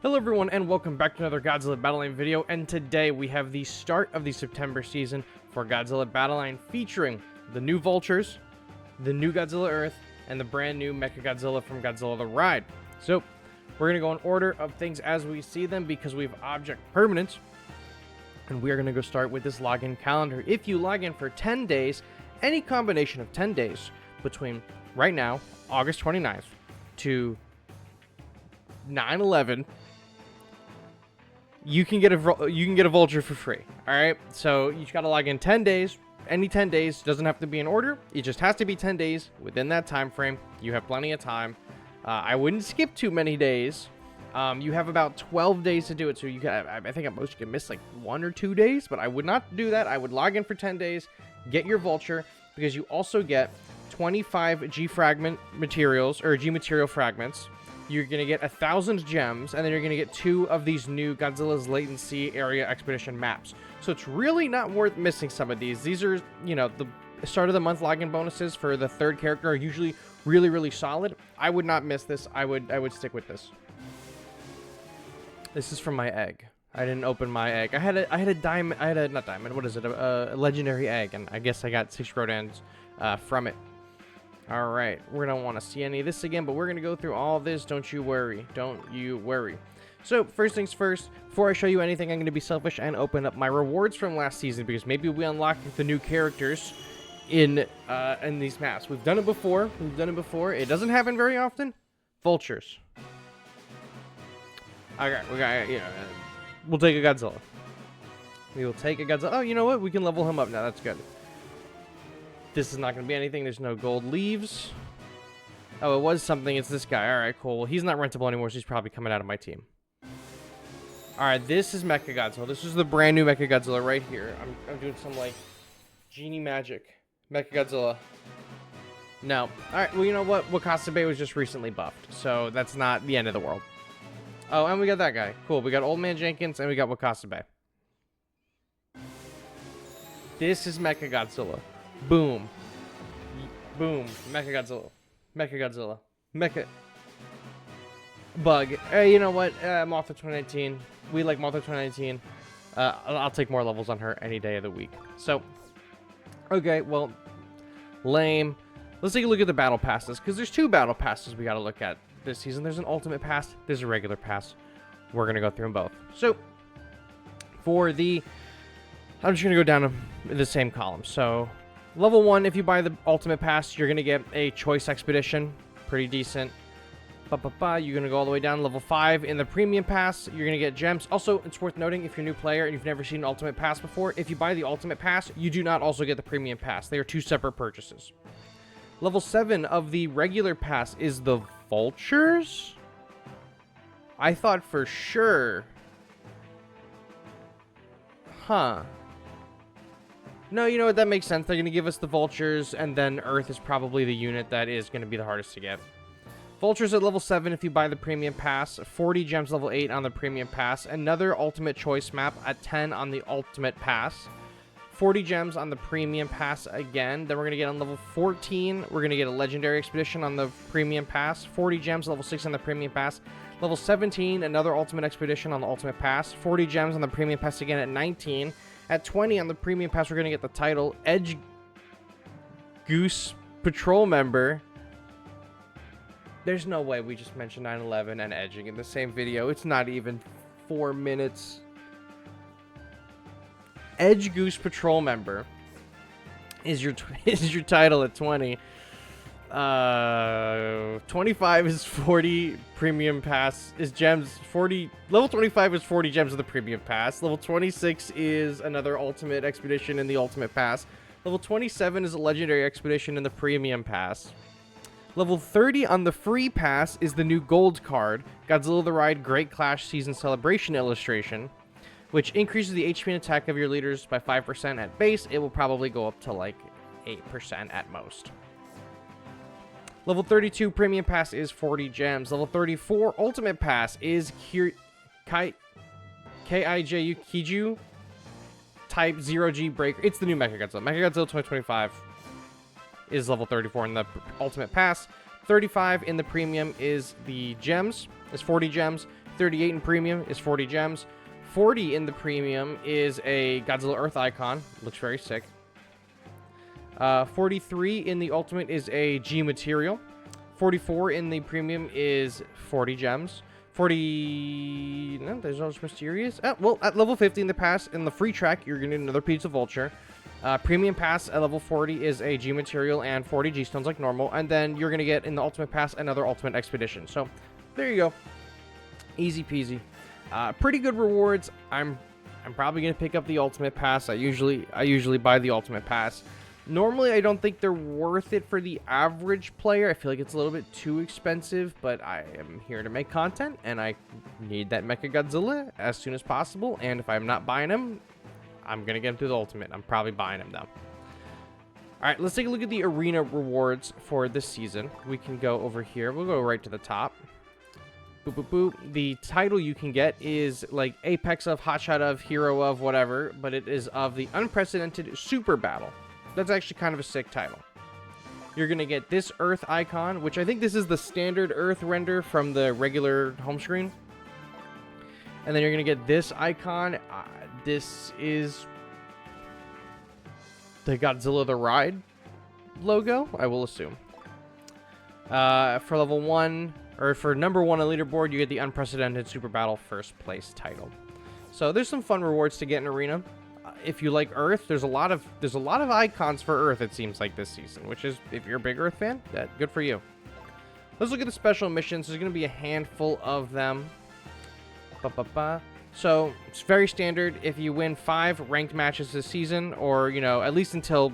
Hello everyone and welcome back to another Godzilla Battle Line video, and today we have the start of the September season for Godzilla Battle Line featuring the new Vultures, the new Godzilla Earth, and the brand new Mecha Godzilla from Godzilla the Ride. So we're going to go in order of things as we see them because we have object permanence, and we are going to go start with this login calendar. If you log in for 10 days, any combination of 10 days between right now, August 29th, to 9/11, you can get a Vulture for free. All right, so you just got to log in 10 days. Any 10 days, doesn't have to be in order. It just has to be 10 days within that time frame. You have plenty of time. I wouldn't skip too many days. You have about 12 days to do it, so you can. I think at most you can miss like 1 or 2 days, but I would not do that. I would log in for 10 days, get your Vulture, because you also get 25 G fragment materials or G material fragments. You're going to get 1,000 gems, and then you're going to get 2 of these new Godzilla's Latency Area Expedition maps. So it's really not worth missing some of these. These are, you know, the start of the month login bonuses for the third character are usually really, really solid. I would not miss this. I would stick with this. This is from my egg. I didn't open my egg. I had a diamond. Not diamond. What is it? A legendary egg, and I guess I got 6 Rodans from it. All right, we're gonna want to see any of this again, but we're gonna go through all of this. Don't you worry. Don't you worry. So first things first, before I show you anything, I'm gonna be selfish and open up my rewards from last season, because maybe we unlocked the new characters in these maps. We've done it before. It doesn't happen very often. Vultures. Okay, we'll take a Godzilla. We will take a Godzilla. Oh, you know what? We can level him up now. That's good. This is not going to be anything. There's no gold leaves. Oh, it was something. It's this guy. All right, cool. Well, he's not rentable anymore, so he's probably coming out of my team. All right, this is Mecha Godzilla. This is the brand new Mecha Godzilla right here. I'm doing some, like, genie magic. Mecha Godzilla. No. All right, well, you know what? Wakasabe was just recently buffed, so that's not the end of the world. Oh, and we got that guy. Cool. We got Old Man Jenkins, and we got Wakasabe. This is Mecha Godzilla. Boom. Boom. Mecha Godzilla. Mecha Godzilla. Mecha... Bug. Hey, you know what? Mothra 2019. We like Mothra 2019. I'll take more levels on her any day of the week. So, okay, well, lame. Let's take a look at the battle passes, because there's 2 battle passes we got to look at this season. There's an ultimate pass. There's a regular pass. We're going to go through them both. So, for the... I'm just going to go down the same column. So... Level 1, if you buy the Ultimate Pass, you're going to get a Choice Expedition. Pretty decent. You're going to go all the way down. Level 5, in the Premium Pass, you're going to get gems. Also, it's worth noting, if you're a new player and you've never seen an Ultimate Pass before, if you buy the Ultimate Pass, you do not also get the Premium Pass. They are 2 separate purchases. Level 7 of the regular pass is the Vultures? I thought for sure. Huh. No, you know what? That makes sense. They're going to give us the Vultures, and then Earth is probably the unit that is going to be the hardest to get. Vultures at level 7 if you buy the Premium Pass. 40 gems level 8 on the Premium Pass. Another Ultimate Choice map at 10 on the Ultimate Pass. 40 gems on the Premium Pass again. Then we're going to get on level 14. We're going to get a Legendary Expedition on the Premium Pass. 40 gems level 6 on the Premium Pass. Level 17, another Ultimate Expedition on the Ultimate Pass. 40 gems on the Premium Pass again at 19. At 20 on the Premium Pass, we're going to get the title Edge Goose Patrol Member. There's no way we just mentioned 9/11 and edging in the same video. It's not even 4 minutes. Edge Goose Patrol Member is your title at 20. 25 is 40 Premium Pass is gems. 40 level 25 is 40 gems of the Premium Pass. Level 26 is another Ultimate Expedition in the Ultimate Pass. Level 27 is a Legendary Expedition in the Premium Pass. Level 30 on the Free Pass is the new Gold card, Godzilla the Ride Great Clash Season Celebration illustration, which increases the HP and attack of your leaders by 5% at base. It will probably go up to like 8% at most. Level 32 Premium Pass is 40 gems. Level 34 Ultimate Pass is Kaiju Type 0G Breaker. It's the new Mecha Godzilla. Mecha Godzilla 2025 is level 34 in the Ultimate Pass. 35 in the Premium is the gems. Is 40 gems. 38 in premium is 40 gems. 40 in the premium is a Godzilla Earth icon. Looks very sick. 43 in the ultimate is a G material. 44 in the premium is 40 gems. 40... No, there's no mysterious. Well, at level 50 in the pass, in the free track, you're going to get another piece of Vulture. Premium pass at level 40 is a G material and 40 G stones like normal. And then you're going to get in the ultimate pass another ultimate expedition. So, there you go. Easy peasy. Pretty good rewards. I'm probably going to pick up the ultimate pass. I usually buy the ultimate pass. Normally, I don't think they're worth it for the average player. I feel like it's a little bit too expensive, but I am here to make content, and I need that Mecha Godzilla as soon as possible. And if I'm not buying him, I'm going to get him through the ultimate. I'm probably buying him, though. All right, let's take a look at the arena rewards for this season. We can go over here. We'll go right to the top. Boop, boop, boop. The title you can get is like Apex of, Hotshot of, Hero of, whatever, but it is of the Unprecedented Super Battle. That's actually kind of a sick title. You're going to get this Earth icon, which I think this is the standard Earth render from the regular home screen. And then you're going to get this icon. This is the Godzilla the Ride logo, I will assume. For level 1, or for number 1 on leaderboard, you get the Unprecedented Super Battle first place title. So there's some fun rewards to get in Arena. If you like Earth, there's a lot of icons for Earth, it seems like, this season, which is, if you're a big Earth fan, good for you. Let's look at the special missions. There's going to be a handful of them. So it's very standard. If you win 5 ranked matches this season, or, you know, at least until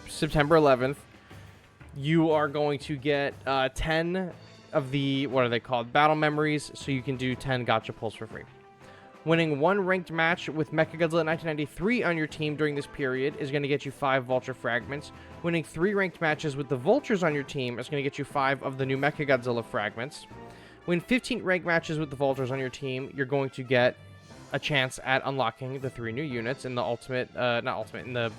September 11th, you are going to get 10 of the, what are they called, battle memories, so you can do 10 gacha pulls for free. Winning 1 ranked match with Mecha Godzilla 1993 on your team during this period is going to get you 5 Vulture fragments. Winning 3 ranked matches with the Vultures on your team is going to get you 5 of the new Mecha Godzilla fragments. Win 15 ranked matches with the Vultures on your team, you're going to get a chance at unlocking the 3 new units in the ultimate, in the,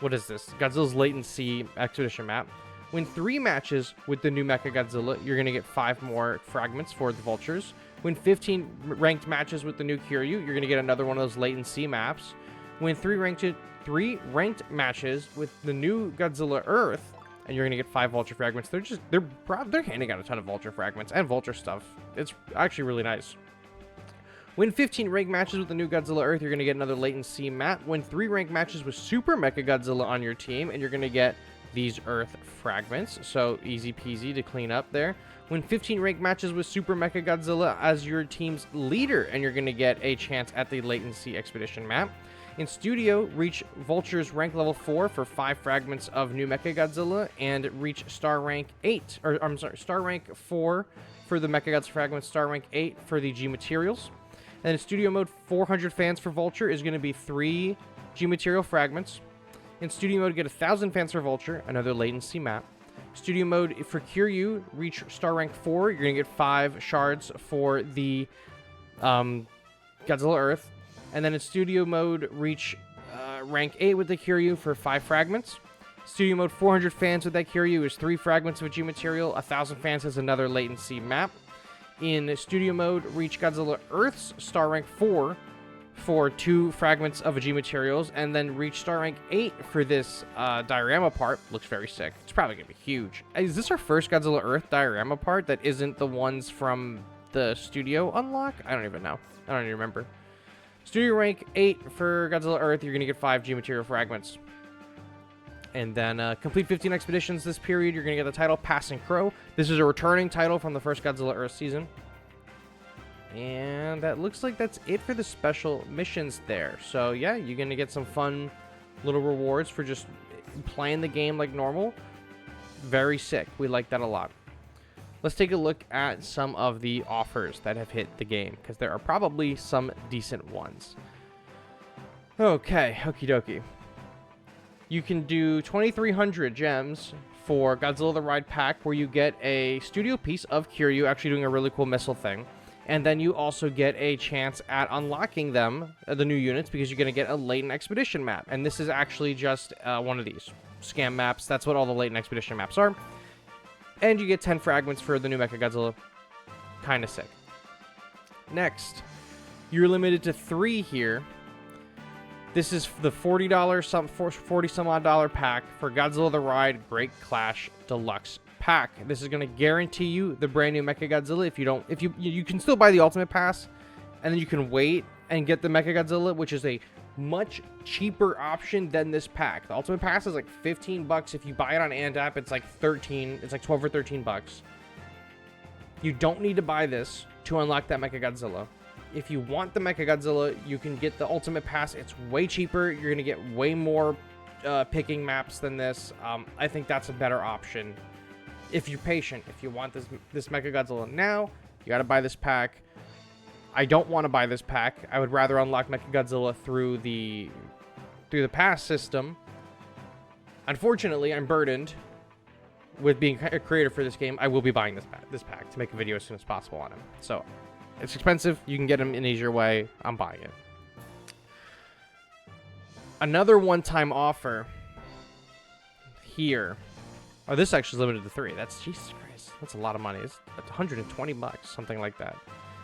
what is this? Godzilla's Latent Sea Expedition map. Win 3 matches with the new Mecha Godzilla, you're going to get 5 more fragments for the Vultures. Win 15 ranked matches with the new Kiryu, you're going to get another one of those Latent Sea maps. Win 3 ranked matches with the new Godzilla Earth, and you're going to get 5 Vulture fragments. They're handing out a ton of Vulture fragments and Vulture stuff. It's actually really nice. Win 15 ranked matches with the new Godzilla Earth, you're going to get another Latent Sea map. Win 3 ranked matches with Super Mecha Godzilla on your team, and you're going to get these Earth fragments. So easy peasy to clean up there. Win 15 ranked matches with Super Mecha Godzilla as your team's leader, and you're going to get a chance at the Latent Sea Expedition map. In Studio, reach Vulture's rank level 4 for 5 fragments of new Mecha Godzilla, and reach star rank 4 for the Mecha Godzilla fragments, star rank 8 for the G materials. And in Studio mode, 400 fans for Vulture is going to be 3 G material fragments. In Studio mode, get 1,000 fans for Vulture, another Latent Sea map. Studio mode for Kiryu, reach star rank 4. You're going to get 5 shards for the Godzilla Earth. And then in Studio mode, reach rank 8 with the Kiryu for 5 fragments. Studio mode, 400 fans with that Kiryu is 3 fragments of a G material. 1,000 fans is another Latent Sea map. In Studio mode, reach Godzilla Earth's star rank 4 for 2 fragments of a G materials, and then reach star rank 8 for this diorama part. Looks very sick. It's probably gonna be huge. Is this our first Godzilla Earth diorama part that isn't the ones from the Studio unlock? I don't even know. I don't even remember. Studio rank 8 for Godzilla Earth, you're gonna get 5 G material fragments. And then complete 15 expeditions this period, you're gonna get the title Passing Crow. This is a returning title from the first Godzilla Earth season. And that looks like that's it for the special missions there. So yeah, you're going to get some fun little rewards for just playing the game like normal. Very sick. We like that a lot. Let's take a look at some of the offers that have hit the game, because there are probably some decent ones. Okay, okie dokie. You can do 2,300 gems for Godzilla the Ride pack, where you get a studio piece of Kiryu actually doing a really cool missile thing. And then you also get a chance at unlocking them, the new units, because you're going to get a Latent Expedition map. And this is actually just one of these scam maps. That's what all the Latent Expedition maps are. And you get 10 fragments for the new Mecha Godzilla. Kind of sick. Next, you're limited to 3 here. This is the $40 some odd pack for Godzilla the Ride Great Clash Deluxe pack. This is going to guarantee you the brand new Mecha Godzilla. If you can still buy the Ultimate Pass, and then you can wait and get the Mecha Godzilla, which is a much cheaper option than this pack. The Ultimate Pass is like $15. If you buy it on AndApp, it's like 12 or 13 bucks. You don't need to buy this to unlock that Mecha Godzilla. If you want the Mecha Godzilla, you can get the Ultimate Pass. It's way cheaper. You're going to get way more picking maps than this. I think that's a better option. If you're patient, if you want this Mecha Godzilla now, you got to buy this pack. I don't want to buy this pack. I would rather unlock Mecha Godzilla through the pass system. Unfortunately, I'm burdened with being a creator for this game. I will be buying this pack to make a video as soon as possible on him. So, it's expensive. You can get him in an easier way. I'm buying it. Another one-time offer here. Oh, this actually is limited to 3. That's, Jesus Christ, that's a lot of money. It's 120 bucks, something like that.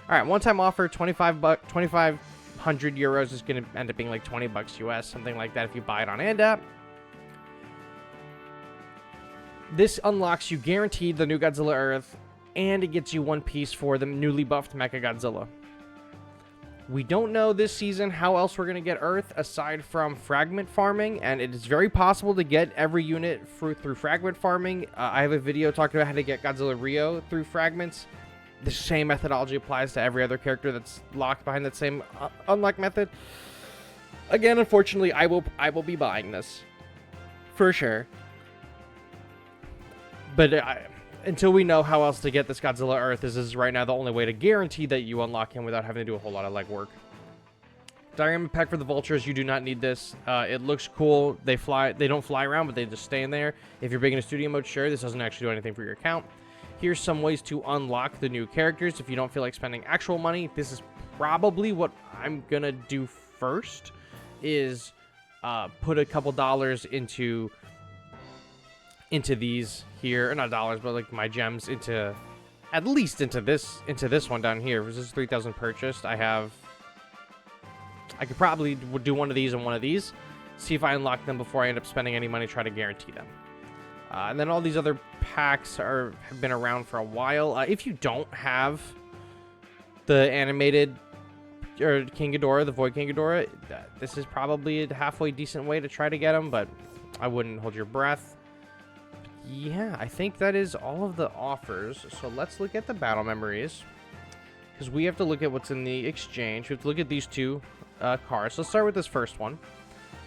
All right, one-time offer, 2,500 euros is going to end up being like 20 bucks US, something like that if you buy it on AndApp. This unlocks you guaranteed the new Godzilla Earth, and it gets you one piece for the newly buffed Mecha Godzilla. We don't know this season how else we're going to get Earth aside from fragment farming, and it is very possible to get every unit through fragment farming. I have a video talking about how to get Godzilla Rio through fragments. The same methodology applies to every other character that's locked behind that same unlock method. Again, unfortunately, I will be buying this for sure. But until we know how else to get this Godzilla Earth, this is right now the only way to guarantee that you unlock him without having to do a whole lot of legwork. Diorama pack for the Vultures, you do not need this. It looks cool. They don't fly around, but they just stay in there. If you're big into studio mode, sure, this doesn't actually do anything for your account. Here's some ways to unlock the new characters if you don't feel like spending actual money. This is probably what I'm gonna do first, is put a couple dollars into these here, or not dollars, but like my gems at least into this one down here. This is 3,000 purchased. I could probably do one of these and one of these, see if I unlock them before I end up spending any money, try to guarantee them. And then all these other packs have been around for a while. If you don't have the animated or King Ghidorah, the Void King Ghidorah, this is probably a halfway decent way to try to get them, but I wouldn't hold your breath. Yeah, I think that is all of the offers. So let's look at the battle memories, because we have to look at what's in the exchange. We have to look at these two cards. Let's start with this first one.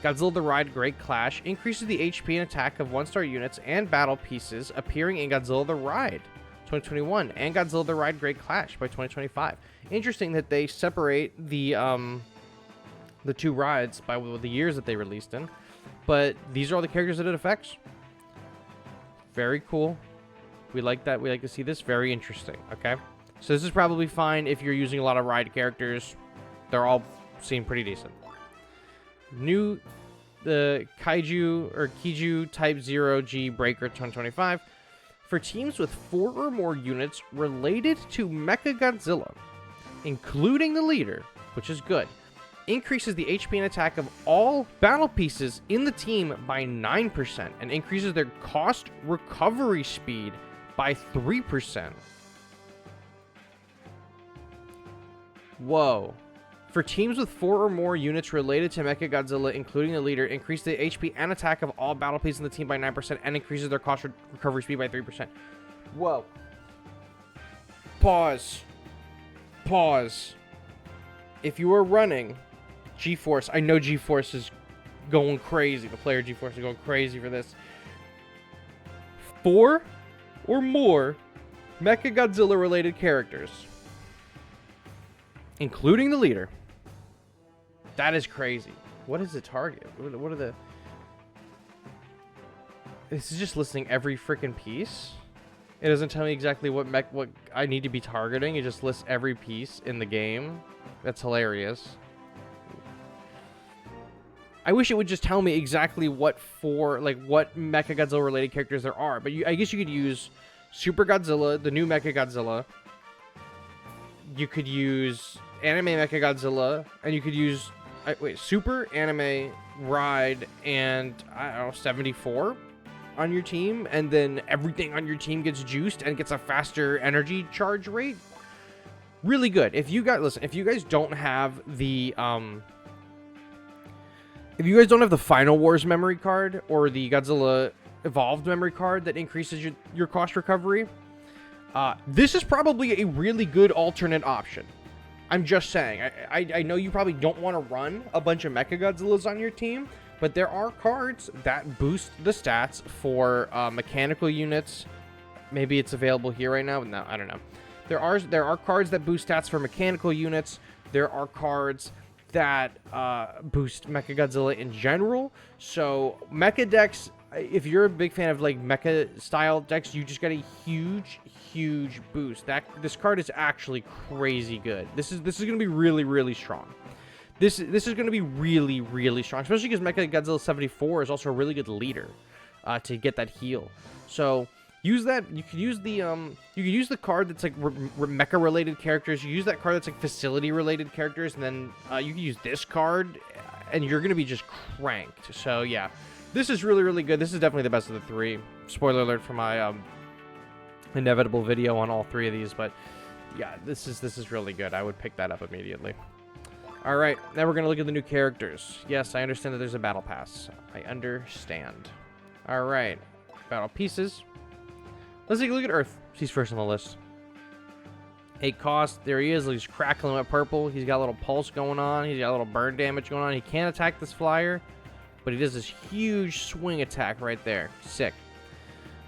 Godzilla the Ride Great Clash increases the HP and attack of 1-star units and battle pieces appearing in Godzilla the Ride 2021 and Godzilla the Ride Great Clash by 2025. Interesting that they separate the two rides by the years that they released in, but these are all the characters that it affects. Very cool. We like that. We like to see this. Very interesting. Okay, so this is probably fine if you're using a lot of ride characters. They're all seem pretty decent. New the Kaiju Type 0G Breaker 2025 for teams with 4 or more units related to Mecha Godzilla, including the leader, which is good. Increases the HP and attack of all battle pieces in the team by 9% and increases their cost recovery speed by 3%. Whoa. For teams with 4 or more units related to Mecha Godzilla, including the leader, increase the HP and attack of all battle pieces in the team by 9% and increases their cost recovery speed by 3%. Whoa. Pause. If you are running GeForce, I know GeForce is going crazy. The player GeForce is going crazy for this. 4 or more Mecha Godzilla related characters, including the leader. That is crazy. What is the target? What are the... This is just listing every freaking piece. It doesn't tell me exactly what I need to be targeting. It just lists every piece in the game. That's hilarious. I wish it would just tell me exactly what Mecha Godzilla related characters there are. But I guess you could use Super Godzilla, the new Mecha Godzilla, you could use Anime Mecha Godzilla, and you could use Super Anime Ride and I don't know 74 on your team, and then everything on your team gets juiced and gets a faster energy charge rate. Really good. If you guys don't have the Final Wars memory card or the Godzilla Evolved memory card that increases your cost recovery, this is probably a really good alternate option. I'm just saying. I know you probably don't want to run a bunch of Mecha Godzillas on your team, but there are cards that boost the stats for mechanical units. Maybe it's available here right now. No, I don't know. There are cards that boost stats for mechanical units. There are cards that boost Mecha Godzilla in general. So Mecha decks, if you're a big fan of like Mecha style decks, you just get a huge boost. This card is actually crazy good. This is going to be really strong. This is going to be really strong, especially because Mecha Godzilla 74 is also a really good leader to get that heal. So use that. You could use the card that's like mecha related characters. You use that card that's like facility related characters, and then you can use this card, and you're gonna be just cranked. So yeah, this is really good. This is definitely the best of the three. Spoiler alert for my inevitable video on all three of these, but yeah, this is really good. I would pick that up immediately. All right, now we're gonna look at the new characters. Yes, I understand that there's a battle pass. I understand. All right, battle pieces. Let's take a look at Earth. He's first on the list. 8 cost. There he is. He's crackling with purple. He's got a little pulse going on. He's got a little burn damage going on. He can't attack this flyer, but he does this huge swing attack right there. Sick.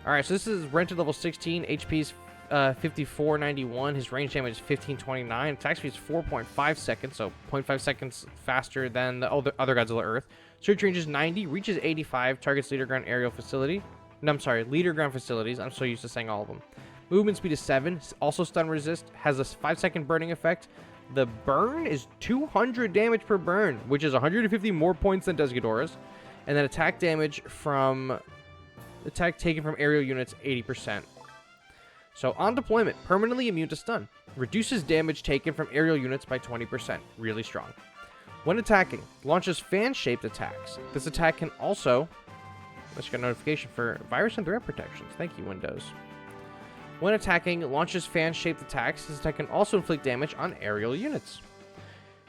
All right, so this is rented level 16. HP's 5491. His range damage is 1529. Attack speed is 4.5 seconds, so 0.5 seconds faster than the other Godzilla Earth. Search range is 90. Reaches 85. Targets leader ground aerial facility. No, I'm sorry, leader ground facilities. I'm so used to saying all of them. Movement speed is 7. Also stun resist. Has a 5-second burning effect. The burn is 200 damage per burn, which is 150 more points than Desghidorah's. And then attack taken from aerial units, 80%. So on deployment, permanently immune to stun. Reduces damage taken from aerial units by 20%. Really strong. When attacking, launches fan-shaped attacks. This attack can also... Let's get a notification for virus and threat protections. Thank you, Windows. When attacking, launches fan-shaped attacks. This attack can also inflict damage on aerial units.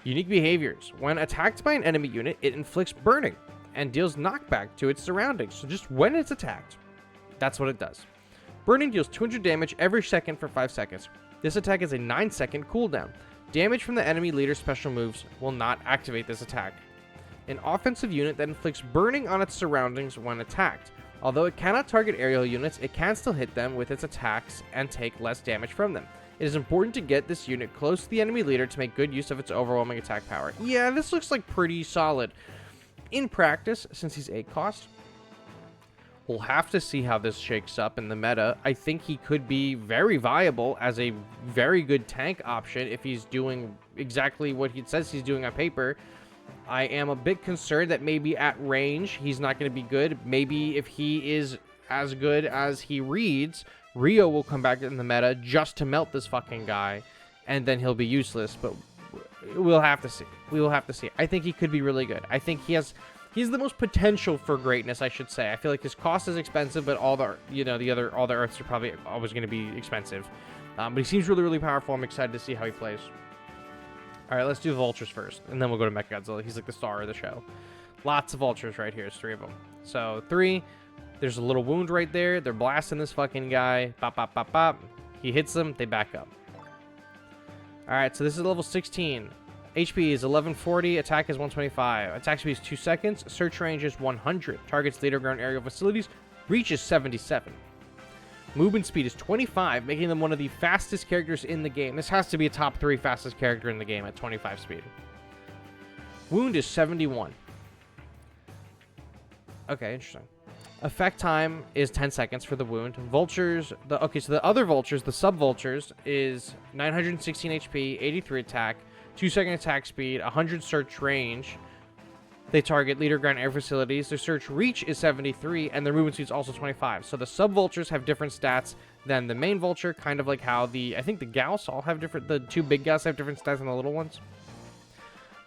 Unique behaviors. When attacked by an enemy unit, it inflicts burning and deals knockback to its surroundings. So just when it's attacked, that's what it does. Burning deals 200 damage every second for 5 seconds. This attack is a 9-second cooldown. Damage from the enemy leader's special moves will not activate this attack. An offensive unit that inflicts burning on its surroundings when attacked. Although it cannot target aerial units, it can still hit them with its attacks and take less damage from them. It is important to get this unit close to the enemy leader to make good use of its overwhelming attack power. Yeah, this looks like pretty solid. In practice, since he's 8 cost, we'll have to see how this shakes up in the meta. I think he could be very viable as a very good tank option if he's doing exactly what he says he's doing on paper. I am a bit concerned that maybe at range, he's not going to be good. Maybe if he is as good as he reads, Rio will come back in the meta just to melt this fucking guy, and then he'll be useless. But we'll have to see. We will have to see. I think he could be really good. I think he's the most potential for greatness, I should say. I feel like his cost is expensive, but all the Earths are probably always going to be expensive. But he seems really powerful. I'm excited to see how he plays. All right, let's do the Vultures first, and then we'll go to Mecha Godzilla. He's like the star of the show. Lots of Vultures right here. There's 3 of them. So 3, there's a little wound right there. They're blasting this fucking guy. Bop, bop, bop, bop. He hits them. They back up. All right, so this is level 16. HP is 1140. Attack is 125. Attack speed is 2 seconds. Search range is 100. Targets leader ground aerial facilities. Reach is 77. Movement speed is 25, making them one of the fastest characters in the game. This has to be a top 3 fastest character in the game at 25 speed. Wound is 71. Okay, interesting. Effect time is 10 seconds for the wound. Vultures, so the other Vultures, the sub-Vultures, is 916 HP, 83 attack, 2-second attack speed, 100 search range. They target leader ground air facilities. Their search reach is 73, and their movement speed is also 25. So the sub-Vultures have different stats than the main Vulture, kind of like how I think the Gauss all have different, the two big Gauss have different stats than the little ones.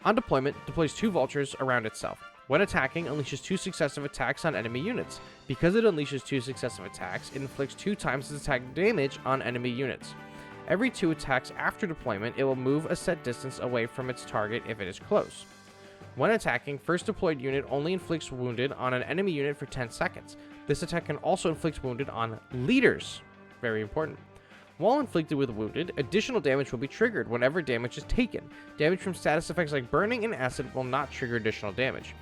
On deployment, deploys 2 Vultures around itself. When attacking, unleashes 2 successive attacks on enemy units. Because it unleashes 2 successive attacks, it inflicts 2 times its attack damage on enemy units. Every 2 attacks after deployment, it will move a set distance away from its target if it is close. When attacking, first deployed unit only inflicts wounded on an enemy unit for 10 seconds. This attack can also inflict wounded on leaders. Very important. While inflicted with wounded, additional damage will be triggered whenever damage is taken. Damage from status effects like burning and acid will not trigger additional damage.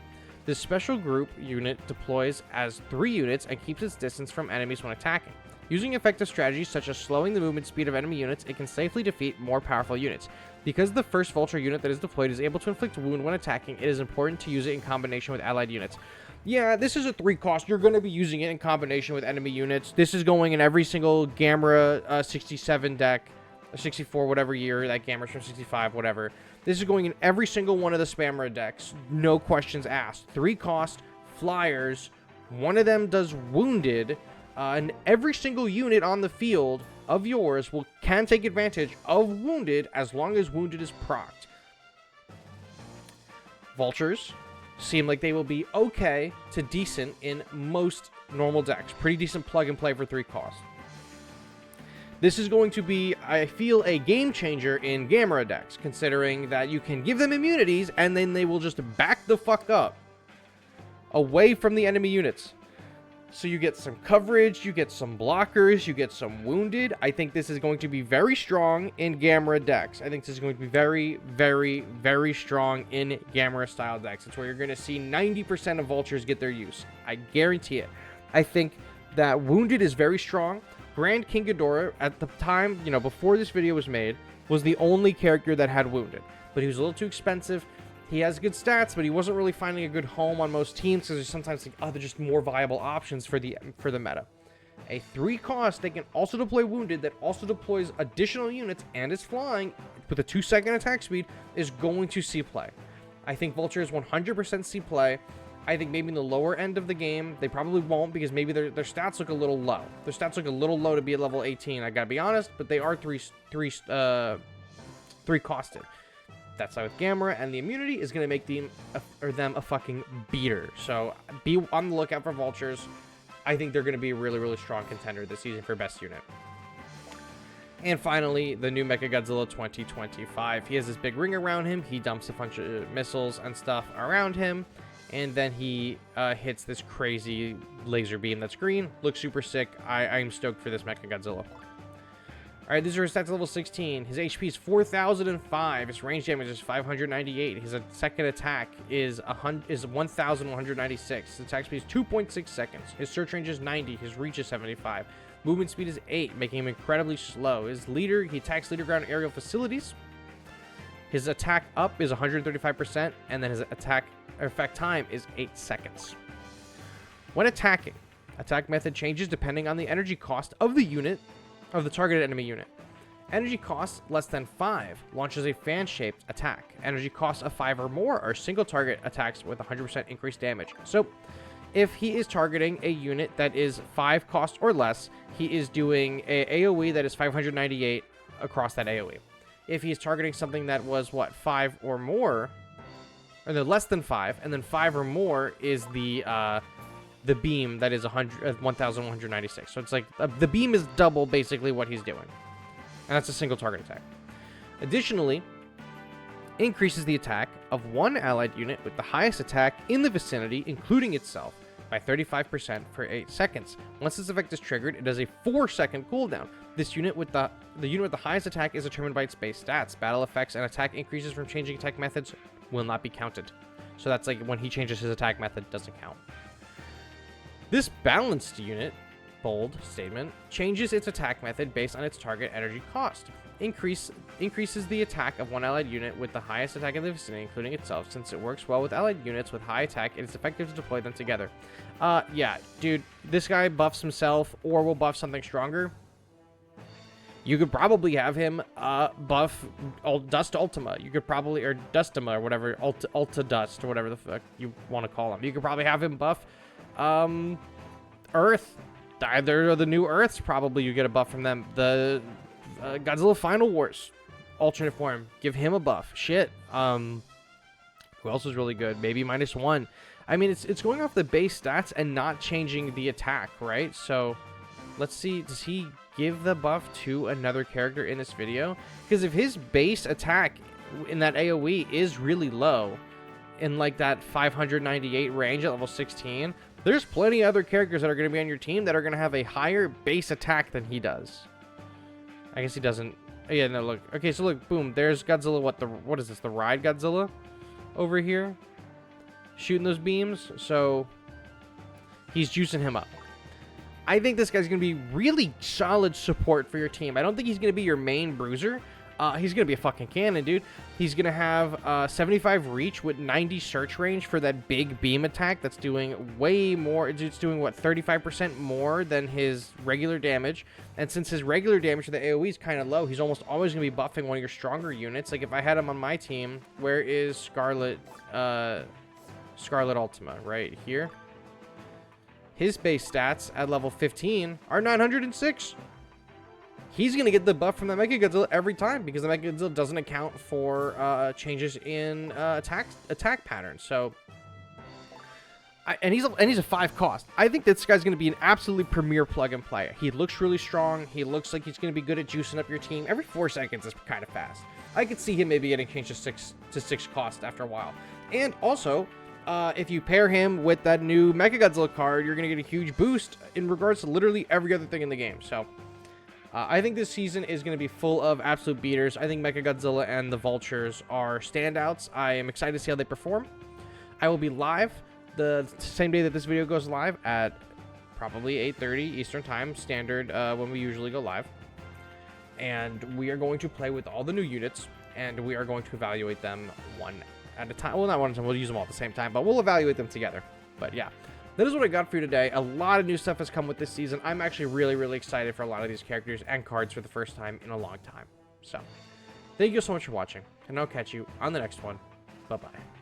This special group unit deploys as 3 units and keeps its distance from enemies when attacking. Using effective strategies such as slowing the movement speed of enemy units, it can safely defeat more powerful units. Because the first Vulture unit that is deployed is able to inflict wound when attacking, it is important to use it in combination with allied units. Yeah, this is a 3 cost. You're going to be using it in combination with enemy units. This is going in every single Gamera 67 deck, 64, whatever year, that Gamera's from 65, whatever. This is going in every single one of the Spammer decks. No questions asked. 3 cost, flyers, one of them does wounded, and every single unit on the field of yours can take advantage of wounded as long as wounded is procced. Vultures seem like they will be okay to decent in most normal decks. Pretty decent plug and play for 3 costs. This is going to be, I feel, a game changer in Gamera decks, considering that you can give them immunities and then they will just back the fuck up away from the enemy units. So you get some coverage, you get some blockers, you get some wounded. I think this is going to be very strong in Gamera decks. I think this is going to be very, very, very strong in Gamera style decks. It's where you're going to see 90% of Vultures get their use. I guarantee it. I think that wounded is very strong. Grand King Ghidorah, at the time, before this video was made, was the only character that had wounded. But he was a little too expensive. He has good stats, but he wasn't really finding a good home on most teams because there's sometimes like other just more viable options for the meta. A 3 cost, they can also deploy wounded that also deploys additional units and is flying with a 2-second attack speed is going to see play. I think Vulture is 100% see play. I think maybe in the lower end of the game, they probably won't because maybe their stats look a little low. Their stats look a little low to be at level 18, I gotta be honest, but they are 3 costed. That side with Gamera, and the immunity is going to make them a fucking beater. So be on the lookout for Vultures. I think they're going to be a really, really strong contender this season for best unit. And finally, the new Mecha Godzilla 2025. He has this big ring around him. He dumps a bunch of missiles and stuff around him. And then he hits this crazy laser beam that's green. Looks super sick. I'm stoked for this Mecha Godzilla. Alright, these are his stats level 16. His HP is 4,005. His range damage is 598. His second attack is 1,196. His attack speed is 2.6 seconds. His search range is 90. His reach is 75. Movement speed is 8, making him incredibly slow. His leader, he attacks leader ground aerial facilities. His attack up is 135%, and then his effect time is 8 seconds. When attacking, attack method changes depending on the energy cost of the unit, of the targeted enemy unit. Energy costs less than 5 launches a fan-shaped attack. Energy costs of 5 or more are single target attacks with 100% increased damage. So, if he is targeting a unit that is 5 cost or less, he is doing a AoE that is 598 across that AoE. If he is targeting something that was, 5 or more, or no, less than 5, and then 5 or more is the beam that is 1,196. So it's like the beam is double basically what he's doing. And that's a single target attack. Additionally, increases the attack of one allied unit with the highest attack in the vicinity, including itself, by 35% for 8 seconds. Once this effect is triggered, it has a 4-second cooldown. This unit with the unit with the highest attack is determined by its base stats. Battle effects and attack increases from changing attack methods will not be counted. So that's like when he changes his attack method, doesn't count. This balanced unit, bold statement, changes its attack method based on its target energy cost. Increases the attack of one allied unit with the highest attack in the vicinity, including itself. Since it works well with allied units with high attack, it is effective to deploy them together. Yeah, dude, this guy buffs himself or will buff something stronger. You could probably have him buff Dust Ultima. You could probably, or Dustima or whatever, Ulta Dust or whatever the fuck you want to call him. You could probably have him buff Earth either of the new Earths, probably you get a buff from them. The Godzilla Final Wars alternate form, give him a buff. Shit. Who else is really good? Maybe -1. I mean, it's going off the base stats and not changing the attack, right? So let's see, does he give the buff to another character in this video? Because if his base attack in that AoE is really low, in like that 598 range at level 16, there's plenty of other characters that are going to be on your team that are going to have a higher base attack than he does. I guess he doesn't. Yeah, no, look. Okay, so look, boom, there's Godzilla. What is this? The Ride Godzilla over here, shooting those beams. So he's juicing him up. I think this guy's going to be really solid support for your team. I don't think he's going to be your main bruiser. He's going to be a fucking cannon, dude. He's going to have 75 reach with 90 search range for that big beam attack that's doing way more. It's doing, what, 35% more than his regular damage. And since his regular damage to the AoE is kind of low, he's almost always going to be buffing one of your stronger units. Like, if I had him on my team, where is Scarlet Ultima? Right here. His base stats at level 15 are 906. He's going to get the buff from the Mecha Godzilla every time because the Mecha Godzilla doesn't account for changes in attack patterns. So, and he's a 5 cost. I think this guy's going to be an absolutely premier plug-and play. He looks really strong. He looks like he's going to be good at juicing up your team. Every 4 seconds is kind of fast. I could see him maybe getting changed to 6 cost after a while. And also, if you pair him with that new Mecha Godzilla card, you're going to get a huge boost in regards to literally every other thing in the game. So, I think this season is going to be full of absolute beaters. I think Mecha Godzilla and the Vultures are standouts. I am excited to see how they perform. I will be live the same day that this video goes live at probably 8:30 Eastern Time, standard when we usually go live. And we are going to play with all the new units, and we are going to evaluate them one at a time. Well, not one at a time. We'll use them all at the same time, but we'll evaluate them together. But yeah. That is what I got for you today. A lot of new stuff has come with this season. I'm actually really, really excited for a lot of these characters and cards for the first time in a long time. So, thank you so much for watching, and I'll catch you on the next one. Bye-bye.